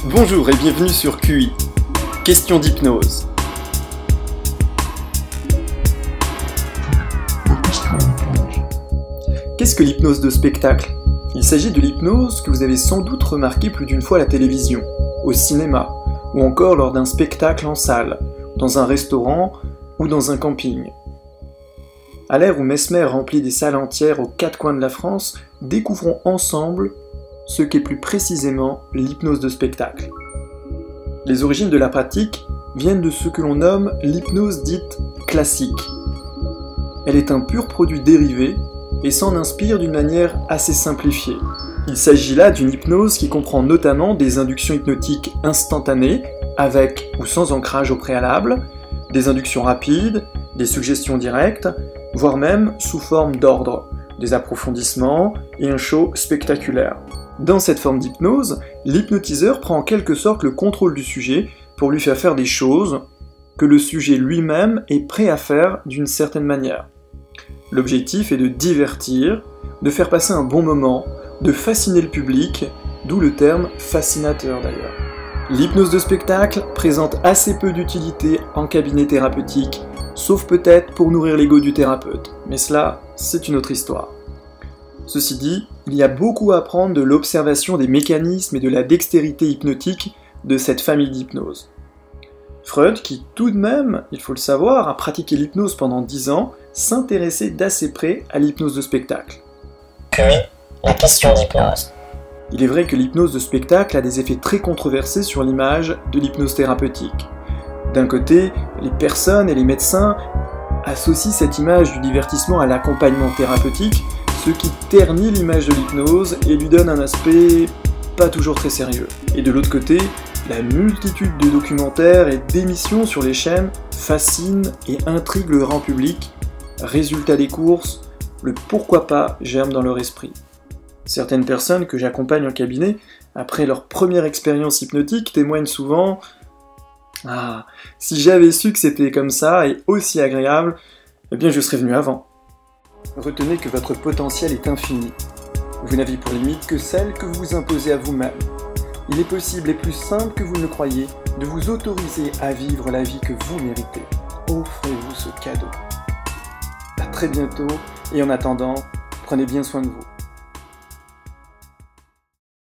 Bonjour et bienvenue sur QI. Question d'hypnose. Qu'est-ce que l'hypnose de spectacle? Il s'agit de l'hypnose que vous avez sans doute remarqué plus d'une fois à la télévision, au cinéma, ou encore lors d'un spectacle en salle, dans un restaurant ou dans un camping. À l'ère où Mesmer remplit des salles entières aux quatre coins de la France, découvrons ensemble ce qu'est plus précisément l'hypnose de spectacle. Les origines de la pratique viennent de ce que l'on nomme l'hypnose dite classique. Elle est un pur produit dérivé et s'en inspire d'une manière assez simplifiée. Il s'agit là d'une hypnose qui comprend notamment des inductions hypnotiques instantanées, avec ou sans ancrage au préalable, des inductions rapides, des suggestions directes, voire même sous forme d'ordre, des approfondissements et un show spectaculaire. Dans cette forme d'hypnose, l'hypnotiseur prend en quelque sorte le contrôle du sujet pour lui faire faire des choses que le sujet lui-même est prêt à faire d'une certaine manière. L'objectif est de divertir, de faire passer un bon moment, de fasciner le public, d'où le terme fascinateur d'ailleurs. L'hypnose de spectacle présente assez peu d'utilité en cabinet thérapeutique, sauf peut-être pour nourrir l'ego du thérapeute, mais cela, c'est une autre histoire. Ceci dit, il y a beaucoup à apprendre de l'observation des mécanismes et de la dextérité hypnotique de cette famille d'hypnose. Freud, qui tout de même, il faut le savoir, a pratiqué l'hypnose pendant 10 ans, s'intéressait d'assez près à l'hypnose de spectacle. QI, la question d'hypnose. Il est vrai que l'hypnose de spectacle a des effets très controversés sur l'image de l'hypnose thérapeutique. D'un côté, les personnes et les médecins associent cette image du divertissement à l'accompagnement thérapeutique, ce qui ternit l'image de l'hypnose et lui donne un aspect pas toujours très sérieux. Et de l'autre côté, la multitude de documentaires et d'émissions sur les chaînes fascinent et intriguent le grand public. Résultat des courses, le pourquoi pas germe dans leur esprit. Certaines personnes que j'accompagne en cabinet, après leur première expérience hypnotique, témoignent souvent « Ah, si j'avais su que c'était comme ça et aussi agréable, eh bien je serais venu avant. » Retenez que votre potentiel est infini. Vous n'avez pour limite que celle que vous vous imposez à vous-même. Il est possible et plus simple que vous ne le croyez de vous autoriser à vivre la vie que vous méritez. Offrez-vous ce cadeau. À très bientôt et en attendant, prenez bien soin de vous.